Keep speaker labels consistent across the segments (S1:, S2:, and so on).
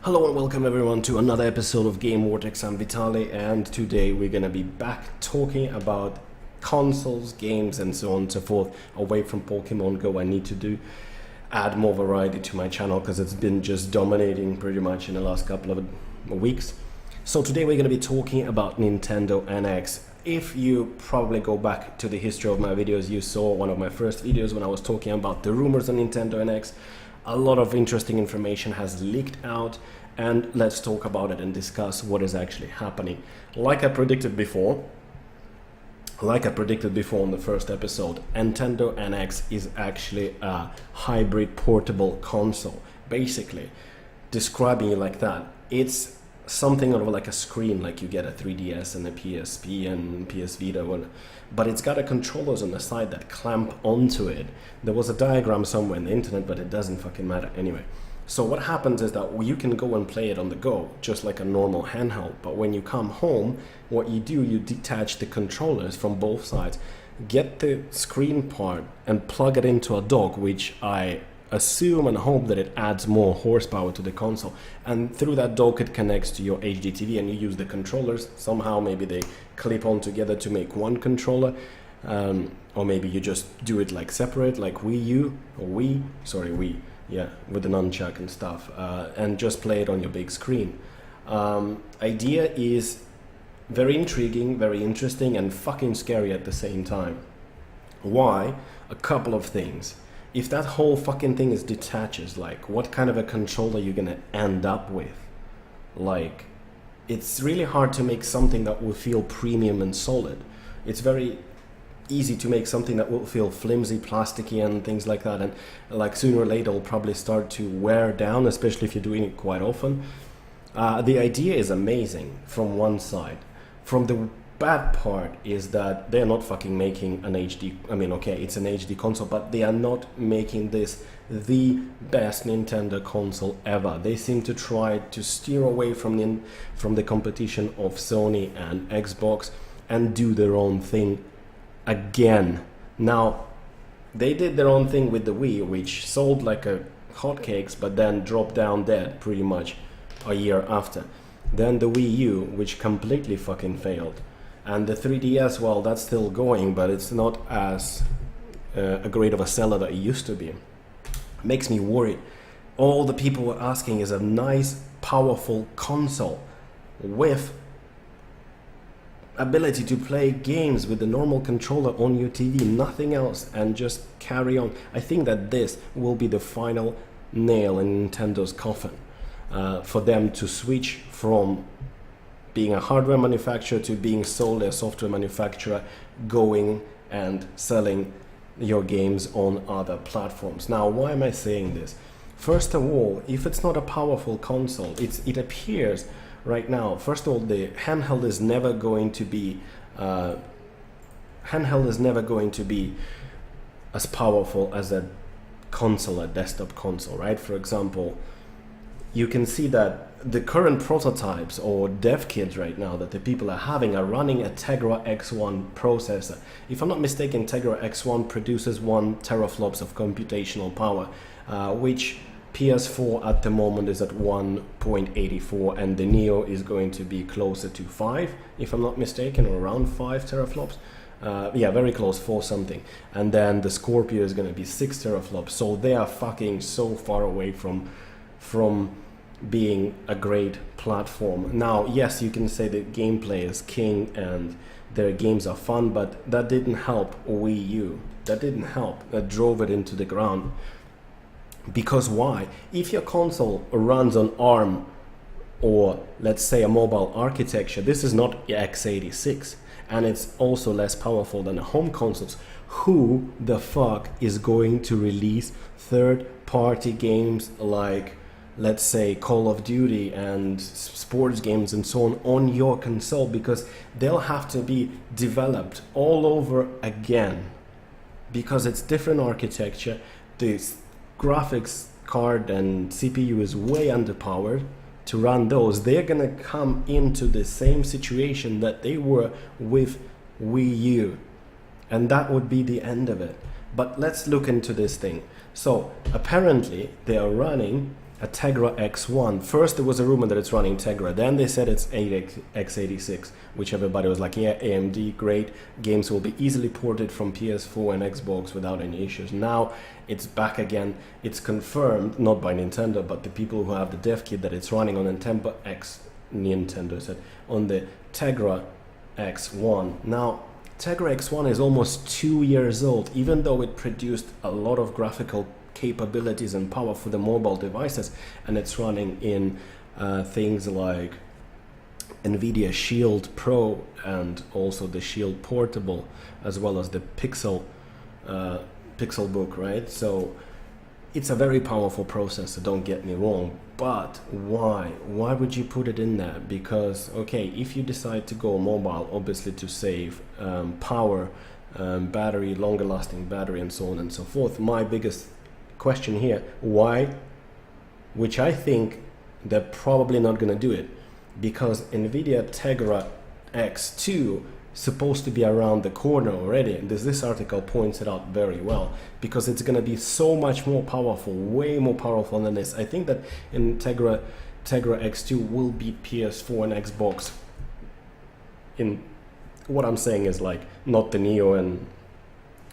S1: Hello and welcome everyone to another episode of Game Vortex. I'm Vitali, and today we're gonna be back talking about consoles, games and so on and so forth. Away from Pokemon Go, I need to add more variety to my channel because it's been just dominating pretty much in the last couple of weeks. So today we're gonna be talking about Nintendo NX. If you probably go back to the history of my videos, you saw one of my first videos when I was talking about the rumors on Nintendo NX. A lot of interesting information has leaked out, and let's talk about it and discuss what is actually happening. Like I predicted before in the first episode, Nintendo NX is actually a hybrid portable console. Basically, describing it like that, it's something of like a screen, like you get a 3DS and a PSP and PS Vita one, but it's got a controllers on the side that clamp onto it. There was a diagram somewhere in the internet, but it doesn't fucking matter anyway. So what happens is that you can go and play it on the go, just like a normal handheld, but when you come home, what you do, you detach the controllers from both sides, get the screen part and plug it into a dock, which I assume and hope that it adds more horsepower to the console, and through that dock it connects to your HD TV, and you use the controllers. Somehow maybe they clip on together to make one controller, or maybe you just do it like separate, like Wii, with the nunchuck and stuff, and just play it on your big screen. Idea is very intriguing, very interesting, and fucking scary at the same time. Why? A couple of things. If that whole fucking thing is detaches, like what kind of a controller you're gonna end up with? Like, it's really hard to make something that will feel premium and solid. It's very easy to make something that will feel flimsy, plasticky and things like that, and like sooner or later it'll probably start to wear down, especially if you're doing it quite often. The idea is amazing from one side. From the bad part is that they're not fucking making an HD, it's an HD console, but they are not making this the best Nintendo console ever. They seem to try to steer away from the competition of Sony and Xbox and do their own thing again. Now, they did their own thing with the Wii, which sold like a hotcakes, but then dropped down dead pretty much a year after. Then the Wii U, which completely fucking failed. And the 3DS, well, that's still going, but it's not as a great of a seller that it used to be. Makes me worried. All the people were asking is a nice, powerful console with ability to play games with the normal controller on your TV, nothing else, and just carry on. I think that this will be the final nail in Nintendo's coffin, for them to switch from being a hardware manufacturer to being solely a software manufacturer, going and selling your games on other platforms. Now, why am I saying this? First of all, if it's not a powerful console, it appears right now, first of all, the handheld is never going to be as powerful as a console, a desktop console, right? For example, you can see that the current prototypes or dev kits right now that the people are having are running a Tegra X1 processor. If I'm not mistaken, Tegra X1 produces 1 teraflops of computational power, which PS4 at the moment is at 1.84, and the Neo is going to be closer to 5, if I'm not mistaken, or around 5 teraflops. Very close, 4 something. And then the Scorpio is going to be 6 teraflops. So they are fucking so far away from being a great platform. Now, yes, you can say that gameplay is king and their games are fun, but that didn't help Wii U. That didn't help. That drove it into the ground. Because why? If your console runs on ARM or let's say a mobile architecture, this is not x86, and it's also less powerful than the home consoles. Who the fuck is going to release third-party games like, let's say, Call of Duty and sports games and so on your console? Because they'll have to be developed all over again, because it's different architecture. The graphics card and CPU is way underpowered to run those. They're gonna come into the same situation that they were with Wii U, and that would be the end of it. But let's look into this thing. So apparently they are running a Tegra X1. First there was a rumor that it's running Tegra, then they said it's x86, which everybody was like, yeah, AMD, great, games will be easily ported from PS4 and Xbox without any issues. Now it's back again, it's confirmed, not by Nintendo, but the people who have the dev kit, that it's running on Nintendo said, on the Tegra X1. Now Tegra X1 is almost 2 years old, even though it produced a lot of graphical capabilities and power for the mobile devices, and it's running in things like NVIDIA Shield Pro and also the Shield Portable, as well as the Pixelbook, right? So it's a very powerful processor, don't get me wrong, but why would you put it in there? Because okay, if you decide to go mobile, obviously to save power, battery, longer lasting battery, and so on and so forth, my biggest question here, why, which I think they're probably not going to do it, because NVIDIA Tegra X2 supposed to be around the corner already, and this article points it out very well, because it's going to be so much more powerful, way more powerful than this. I think that in Tegra X2 will beat PS4 and Xbox in, what I'm saying is like, not the Neo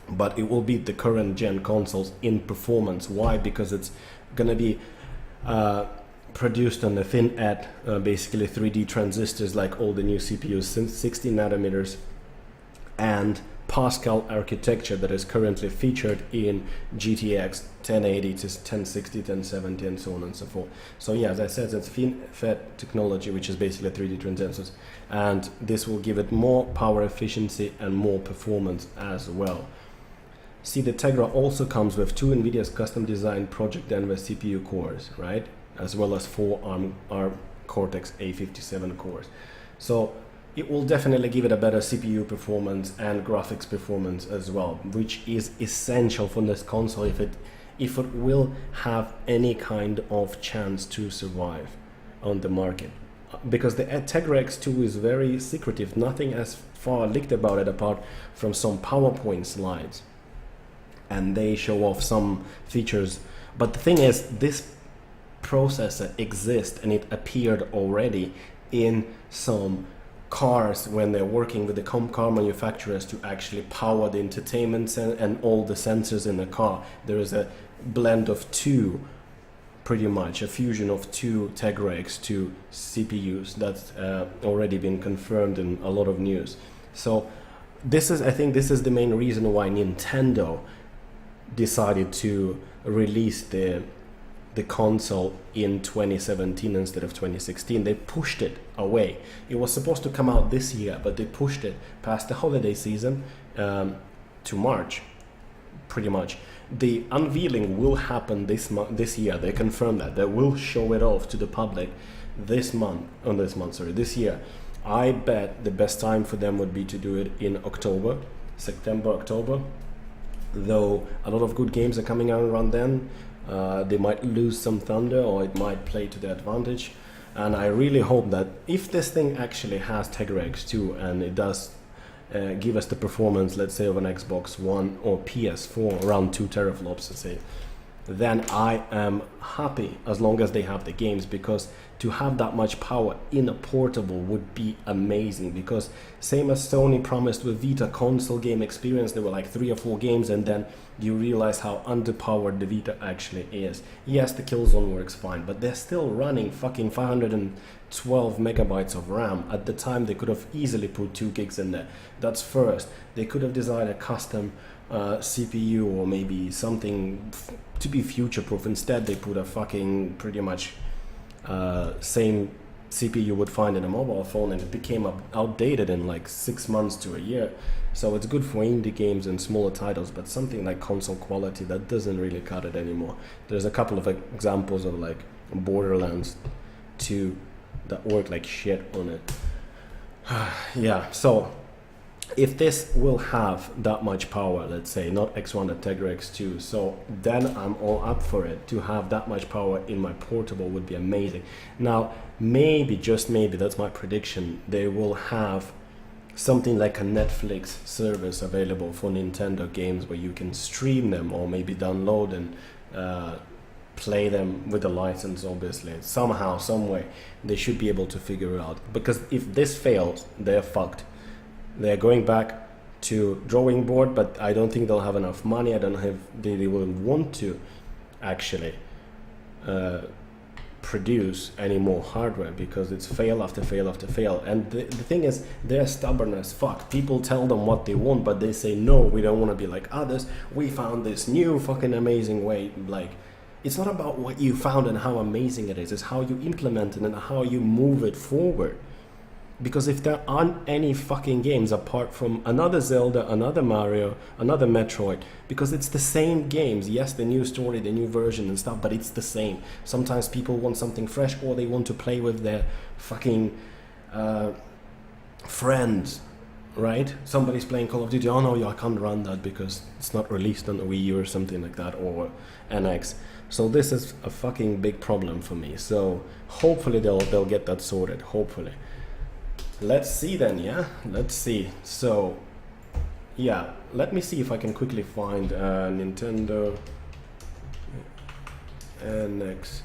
S1: but it will beat the current gen consoles in performance. Why? Because it's gonna be produced on the FinFET, basically 3D transistors, like all the new CPUs, 16 nanometers, and Pascal architecture that is currently featured in GTX 1080 to 1060, 1070, and so on and so forth. So yeah, as I said, it's FinFET technology, which is basically 3D transistors, and this will give it more power efficiency and more performance as well. See, the Tegra also comes with 2 NVIDIA's custom designed Project Denver CPU cores, right? As well as 4 ARM Cortex A57 cores. So it will definitely give it a better CPU performance and graphics performance as well, which is essential for this console if it will have any kind of chance to survive on the market. Because the Tegra X2 is very secretive, nothing as far leaked about it apart from some PowerPoint slides. And they show off some features, but the thing is, this processor exists and it appeared already in some cars when they're working with the car manufacturers to actually power the entertainment and all the sensors in the car. There is a blend of 2, pretty much a fusion of 2 Tegra X2 CPUs that's already been confirmed in a lot of news. So I think this is the main reason why Nintendo decided to release the console in 2017 instead of 2016. They pushed it away. It was supposed to come out this year, but they pushed it past the holiday season to March, pretty much. The unveiling will happen this year. They confirmed that. They will show it off to the public this year. I bet the best time for them would be to do it in September, October. Though a lot of good games are coming out around then, they might lose some thunder, or it might play to their advantage. And I really hope that if this thing actually has Tegra X2 and it does give us the performance, let's say, of an Xbox One or PS4, around 2 teraflops, let's say, then I am happy as long as they have the games, because to have that much power in a portable would be amazing. Because same as Sony promised with Vita console game experience, there were like 3 or 4 games, and then you realize how underpowered the Vita actually is. Yes, the Killzone works fine, but they're still running fucking 512 megabytes of RAM. At the time, they could have easily put 2 gigs in there. That's first. They could have designed a custom CPU or maybe something to be future-proof. Instead, they put a fucking pretty much same CPU you would find in a mobile phone, and it became outdated in like 6 months to a year. So it's good for indie games and smaller titles, but something like console quality, that doesn't really cut it anymore. There's a couple of examples of like Borderlands 2 that work like shit on it. Yeah, so if this will have that much power, let's say, not X1 and Tegra X2, so then I'm all up for it. To have that much power in my portable would be amazing. Now, maybe, just maybe, that's my prediction, they will have something like a Netflix service available for Nintendo games where you can stream them or maybe download and play them with a license. Obviously, somehow, some way, they should be able to figure it out. Because if this fails, they're fucked. They're going back to drawing board, but I don't think they'll have enough money. I don't know if they will want to actually produce any more hardware, because it's fail after fail after fail. And the thing is, they're stubborn as fuck. People tell them what they want, but they say no, we don't want to be like others. We found this new fucking amazing way. Like, it's not about what you found and how amazing it is, it's how you implement it and how you move it forward. Because if there aren't any fucking games apart from another Zelda, another Mario, another Metroid, because it's the same games. Yes, the new story, the new version and stuff, but it's the same. Sometimes people want something fresh, or they want to play with their fucking friends, right? Somebody's playing Call of Duty, oh no, I can't run that because it's not released on the Wii U or something like that, or NX. So this is a fucking big problem for me. So hopefully they'll get that sorted, hopefully. Let's see then, yeah? Let's see. So, yeah, let me see if I can quickly find Nintendo NX.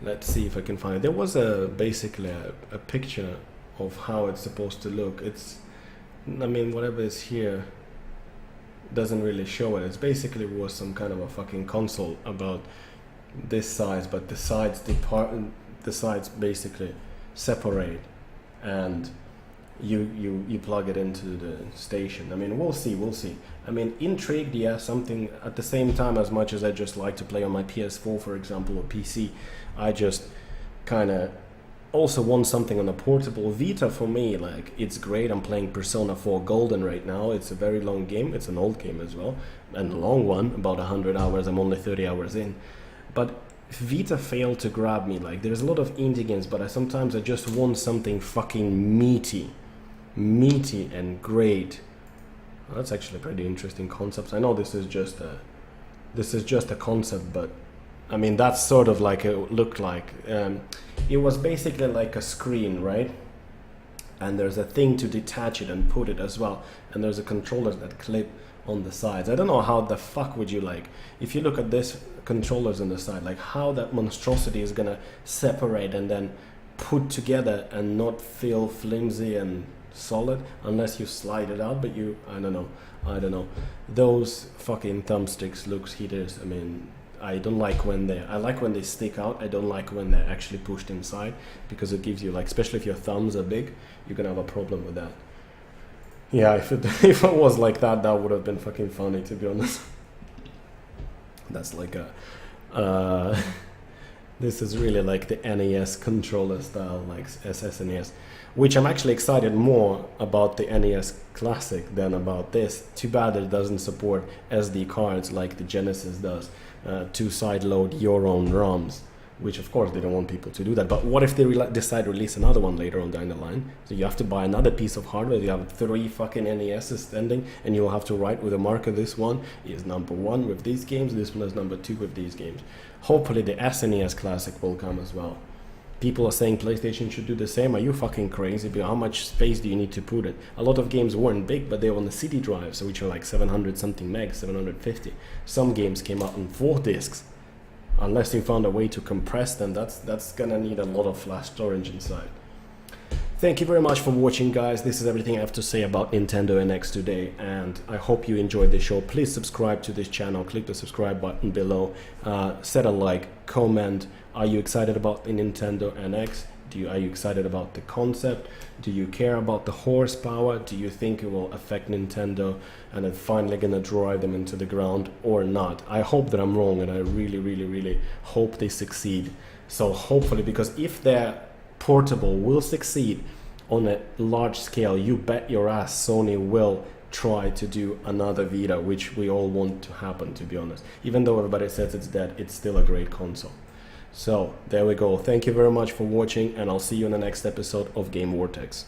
S1: Let's see if I can find it. There was basically a picture of how it's supposed to look. It's, I mean, whatever is here doesn't really show it. It's basically was some kind of a fucking console about this size, but the sides basically separate, and you plug it into the station. I mean, we'll see. I mean, intrigued, yeah, something. At the same time, as much as I just like to play on my PS4, for example, or PC, I just kind of also want something on a portable. Vita, for me, like, it's great. I'm playing Persona 4 Golden right now. It's a very long game. It's an old game as well, and a long one, about 100 hours. I'm only 30 hours in, but Vita failed to grab me. Like, there's a lot of indie games, but sometimes I just want something fucking meaty and great. Well, that's actually a pretty interesting concept. I know this is just a concept, but I mean, that's sort of like it looked like. It was basically like a screen, right? And there's a thing to detach it and put it as well, and there's a controller that clip on the sides. I don't know how the fuck would you, like, if you look at this controllers on the side, like how that monstrosity is gonna separate and then put together and not feel flimsy and solid unless you slide it out. But I don't know. Those fucking thumbsticks looks hideous. I mean, I don't like I like when they stick out. I don't like when they're actually pushed inside, because it gives you, like, especially if your thumbs are big, you're gonna have a problem with that. Yeah, if it was like that, that would have been fucking funny, to be honest. That's like this is really like the NES controller style, like SNES, which I'm actually excited more about the NES Classic than about this. Too bad it doesn't support SD cards like the Genesis does, to side load your own ROMs, which of course they don't want people to do that. But what if they decide to release another one later on down the line? So you have to buy another piece of hardware. You have 3 fucking NESs standing, and you'll have to write with a marker, this one is number 1 with these games, this one is number 2 with these games. Hopefully the SNES Classic will come as well. People are saying PlayStation should do the same. Are you fucking crazy? But how much space do you need to put it? A lot of games weren't big, but they were on the CD drive, so which are like 700 something megs, 750. Some games came out on 4 discs. Unless you found a way to compress them, that's gonna need a lot of flash storage inside. Thank you very much for watching, guys. This is everything I have to say about Nintendo NX today, and I hope you enjoyed the show. Please subscribe to this channel, click the subscribe button below, set a like, comment. Are you excited about the Nintendo NX? Are you excited about the concept? Do you care about the horsepower? Do you think it will affect Nintendo and it's finally gonna drive them into the ground or not? I hope that I'm wrong, and I really hope they succeed. So hopefully, because if their portable will succeed on a large scale, you bet your ass Sony will try to do another Vita, which we all want to happen, to be honest. Even though everybody says it's dead, it's still a great console. So there we go. Thank you very much for watching, and I'll see you in the next episode of Game Vortex.